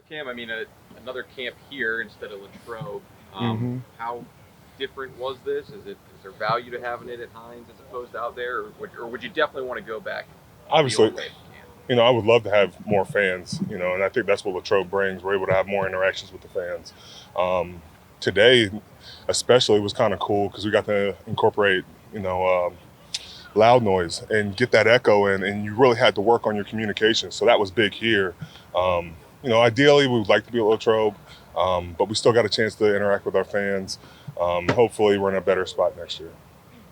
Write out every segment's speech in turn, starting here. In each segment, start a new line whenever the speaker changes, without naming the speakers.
Cam, I mean, another camp here instead of Latrobe. How different was this? Is there value to having it at Heinz as opposed to out there, or would you definitely want to go back the
Obviously,
old way if you can?
I would love to have more fans, and I think that's what Latrobe brings. We're able to have more interactions with the fans. Today, especially, was kind of cool because we got to incorporate, loud noise and get that echo in, and you really had to work on your communication. So that was big here. Ideally, we would like to be at Latrobe, but we still got a chance to interact with our fans. Hopefully, we're in a better spot next year.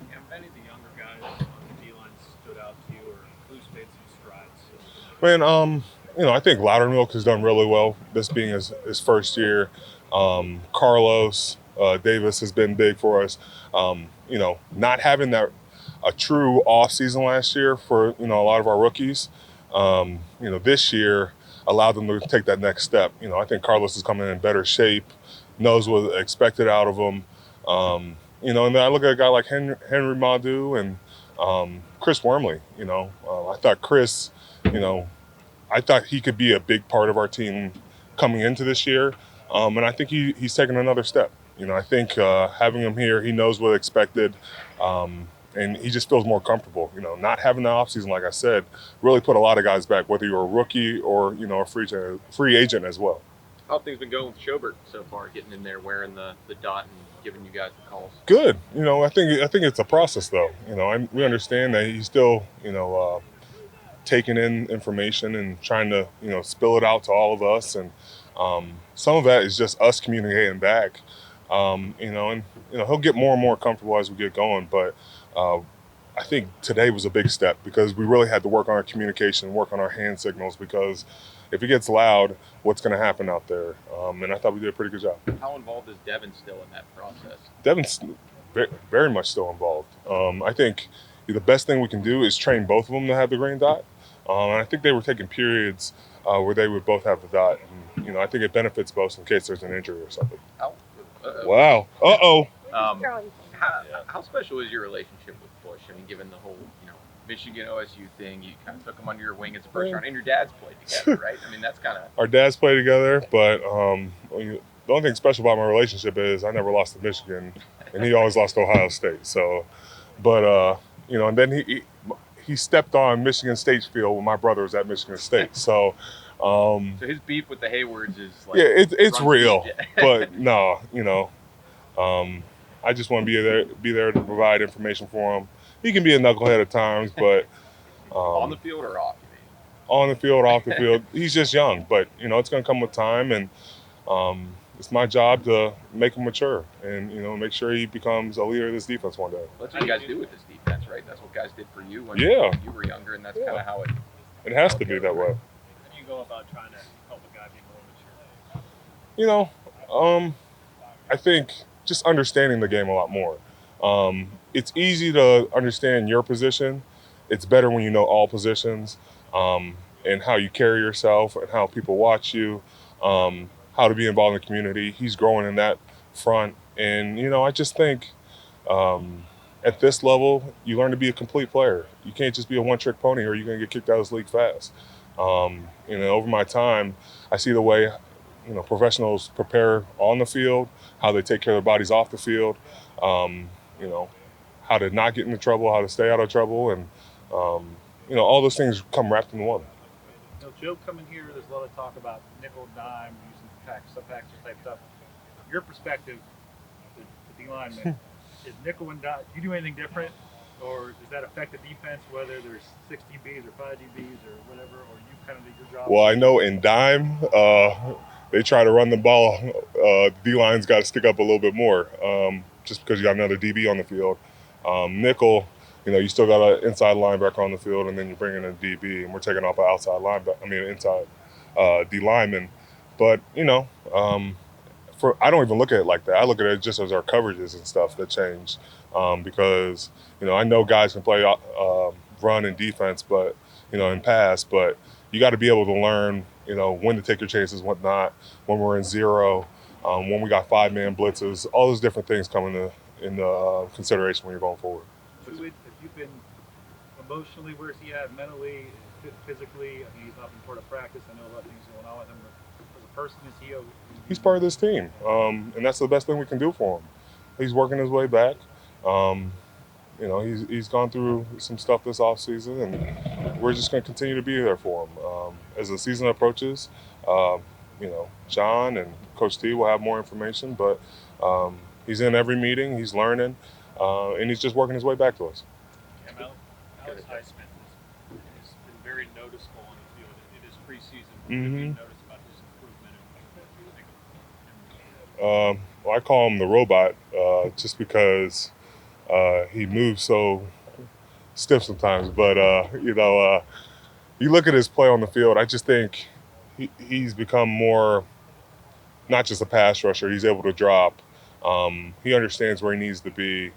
Yeah, many of the younger guys on the D line stood out to you, or who's made some strides?
Man, I think Loudermilk has done really well. This being his first year, Carlos Davis has been big for us. Not having that a true off season last year for a lot of our rookies. This year allowed them to take that next step. I think Carlos is coming in better shape, knows what's expected out of him. And then I look at a guy like Henry Madu and Chris Wormley. I thought Chris, you know, I thought he could be a big part of our team coming into this year, and I think he's taken another step. I think having him here, he knows what expected, and he just feels more comfortable. Not having the offseason, like I said, really put a lot of guys back, whether you're a rookie or a free agent as well.
How have things been going with Schobert so far, getting in there, wearing the dot, and giving you guys the calls?
Good. I think it's a process though. We understand that he's still taking in information and trying to spill it out to all of us, and some of that is just us communicating back. And he'll get more and more comfortable as we get going, but I think today was a big step because we really had to work on our communication, work on our hand signals, because if it gets loud, what's going to happen out there? And I thought we did a pretty good job.
How involved is Devin still in that process?
Devin's very much still involved. I think the best thing we can do is train both of them to have the green dot. And I think they were taking periods where they would both have the dot. And, I think it benefits both in case there's an injury or something. Wow. Uh-oh.
How special is your relationship with Bush? I mean, given the whole, Michigan OSU thing, you kind of took him under your wing as a first round, and your dads played together, right? I mean, that's kind of...
Our dads play together, but the only thing special about my relationship is I never lost to Michigan, and he always lost to Ohio State. So, but, and then he stepped on Michigan State's field when my brother was at Michigan State. So
his beef with the Haywards is like...
Yeah, it's real. But no, I just want to be there to provide information for him. He can be a knucklehead at times, but
on the field or off?
On the field, off the field. He's just young, but it's going to come with time, and it's my job to make him mature and make sure he becomes a leader of this defense one day.
That's what you guys do with this defense, right? That's what guys did for you when
you
were younger, and that's kind of how
it has to be that way.
How do you go about trying to help a guy be more mature?
I think just understanding the game a lot more. It's easy to understand your position. It's better when you know all positions, and how you carry yourself and how people watch you, how to be involved in the community. He's growing in that front. And, I just think at this level, you learn to be a complete player. You can't just be a one-trick pony or you're going to get kicked out of this league fast. Over my time, I see the way professionals prepare on the field, how they take care of their bodies off the field, how to not get into trouble, how to stay out of trouble, and all those things come wrapped in one.
Joe coming here, there's a lot of talk about nickel dime, using sub-package type stuff. Your perspective, the D-lineman, is nickel and dime, do you do anything different? Or does that affect the defense, whether there's 6 DBs or 5 DBs or whatever, or you kind of do your job?
Well, I know in dime, they try to run the ball. D-line's got to stick up a little bit more, just because you got another DB on the field. Nickel, you still got an inside linebacker on the field, and then you bring in a DB, and we're taking off an inside D lineman. But I don't even look at it like that. I look at it just as our coverages and stuff that change, because I know guys can play run and defense, but and pass, but you got to be able to learn when to take your chances, what not, when we're in zero, when we got 5-man blitzes, all those different things come into consideration when you're going forward.
Have you been emotionally, where's he at, mentally, physically? I mean, he's not been part of practice. I know a lot of things going on with him as a person is he?
He's part of this team, and that's the best thing we can do for him. He's working his way back. You know, he's gone through some stuff this offseason, and we're just going to continue to be there for him. As the season approaches, you know, John and Coach T will have more information, but he's in every meeting, he's learning, and he's just working his way back to us.
Alex Highsmith has been very noticeable on the field. It is preseason. What have you noticed about his improvement?
Well, I call him the robot just because he moves so stiff sometimes. But, you know, you look at his play on the field, I just think he's become more, not just a pass rusher, he's able to drop. He understands where he needs to be.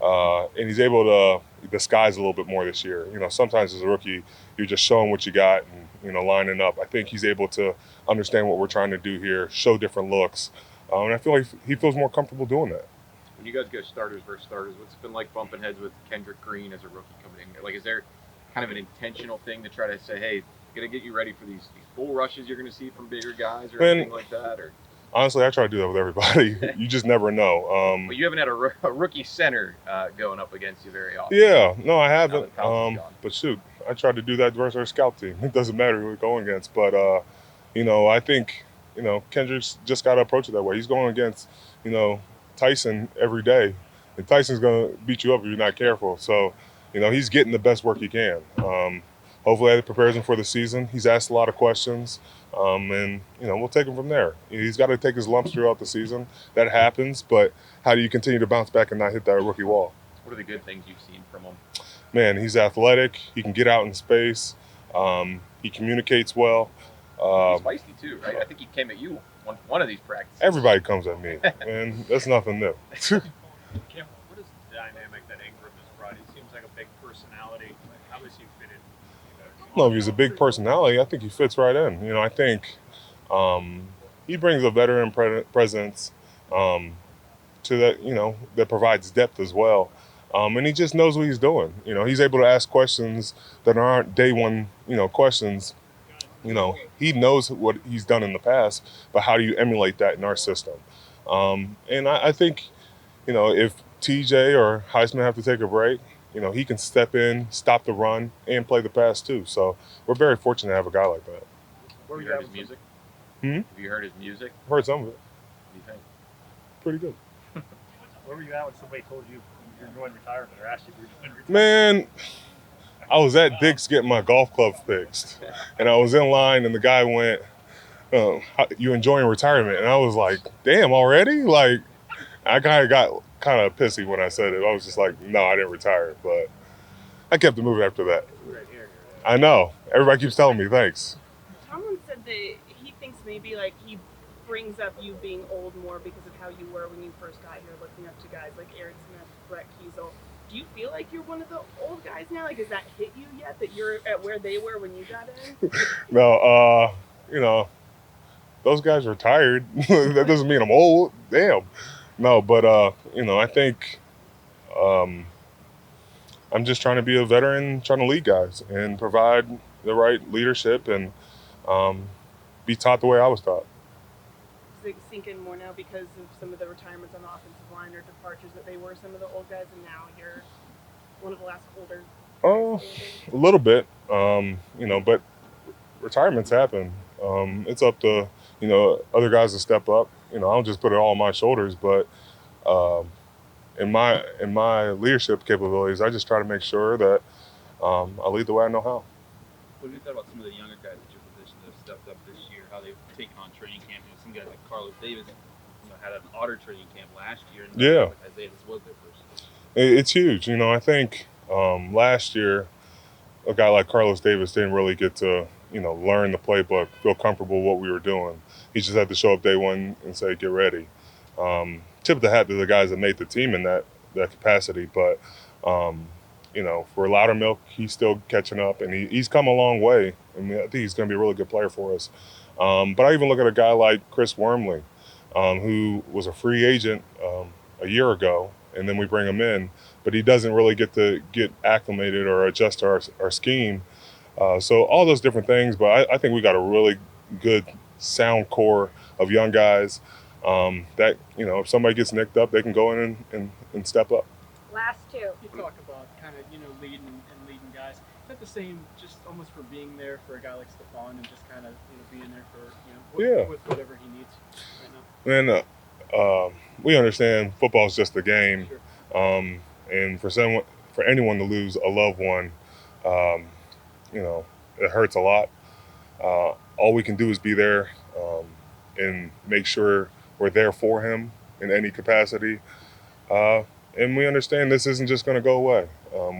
And he's able to disguise a little bit more this year. You know, sometimes as a rookie, you're just showing what you got and, you know, lining up. I think he's able to understand what we're trying to do here, show different looks. And I feel like he feels more comfortable doing that.
When you guys go starters versus starters, what's it been like bumping heads with Kendrick Green as a rookie coming in? Like, is there kind of an intentional thing to try to say, hey, going to get you ready for these bull rushes you're going to see from bigger guys or anything like that? Or
honestly, I try to do that with everybody. You just never know.
Well, you haven't had a rookie center going up against you very often.
Yeah, no, I haven't. But shoot, I tried to do that versus our scout team. It doesn't matter who we're going against. But, you know, I think, you know, Kendrick's just got to approach it that way. He's going against, you know, Tyson every day. And Tyson's going to beat you up if you're not careful. So, you know, he's getting the best work he can. Hopefully that prepares him for the season. He's asked a lot of questions. And, you know, we'll take him from there. He's got to take his lumps throughout the season. That happens. But how do you continue to bounce back and not hit that rookie wall?
What are the good things you've seen from him?
Man, he's athletic. He can get out in space. He communicates well.
He's feisty too, right? I think he came at you one of these practices.
Everybody comes at me, and that's nothing new.
Cam, what is the dynamic that Ingram has brought? He seems like a big personality. How does he fit in?
I don't know if he's a big personality. I think he fits right in. You know, I think he brings a veteran presence to that. You know, that provides depth as well. And he just knows what he's doing. You know, he's able to ask questions that aren't day one, you know, questions. You know, he knows what he's done in the past, but how do you emulate that in our system? And I think, you know, if TJ or Heisman have to take a break, you know, he can step in, stop the run, and play the pass too. So we're very fortunate to have a guy like that.
Have you heard his music? Have you heard his music?
I've heard some of it.
What do you think?
Pretty good.
Where were you at when somebody told you you're enjoying retirement or asked you if you're enjoying retirement?
Man, I was at Dick's getting my golf club fixed, and I was in line, and the guy went, "You enjoying retirement?" And I was like, "Damn, already?" Like, I got kind of pissy when I said it. I was just like, "No, I didn't retire," but I kept it moving after that. I know. Everybody keeps telling me thanks.
Tomlin said that he thinks maybe like he brings up you being old more because of how you were when you first got here, looking up to guys like Aaron Smith, Brett Kiesel. Do you feel like you're one of the old guys now? Like, has that hit you yet, that you're at where they were when you got in?
No, you know, those guys retired. That doesn't mean I'm old. Damn. No, but, you know, I think I'm just trying to be a veteran, trying to lead guys and provide the right leadership and be taught the way I was taught.
Does it sink in more now because of some of the retirements on the offensive line or departures that they were some of the old guys and now you're one of the last older guys?
Oh, a little bit, you know, but retirements happen. It's up to, you know, other guys to step up. You know, I don't just put it all on my shoulders, but in my leadership capabilities, I just try to make sure that I lead the way I know how.
What do you think about some of the younger guys at your position that have stepped up this year, how they've taken on training camp? You know, some guys like Carlos Davis, you know, had an otter training camp last year. And
yeah.
Like Isaiah, this was their first.
It's huge. You know, I think last year, a guy like Carlos Davis didn't really get to, you know, learn the playbook, feel comfortable with what we were doing. He just had to show up day one and say, get ready. Tip of the hat to the guys that made the team in that capacity. But, you know, for Loudermilk, he's still catching up, and he's come a long way. I mean, I think he's going to be a really good player for us. But I even look at a guy like Chris Wormley, who was a free agent a year ago, and then we bring him in, but he doesn't really get to get acclimated or adjust to our scheme. So all those different things, but I think we got a really good sound core of young guys that, if somebody gets nicked up, they can go in and step up.
Last two.
You talk about kind of, leading and leading guys. Is that the same, just almost for being there for a guy like Stephon and just kind of, being there for, with whatever he needs right now?
And we understand football is just a game.
Sure.
And for anyone to lose a loved one, it hurts a lot. All we can do is be there and make sure we're there for him in any capacity. And we understand this isn't just going to go away.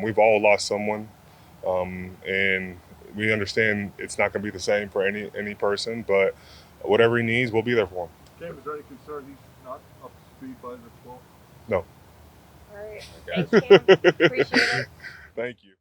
We've all lost someone, and we understand it's not going to be the same for any person, but whatever he needs, we'll be there for him.
Cam, is there any concern he's not up to speed by the 12th?
No.
All right. Thanks, Cam. Appreciate it.
Thank you.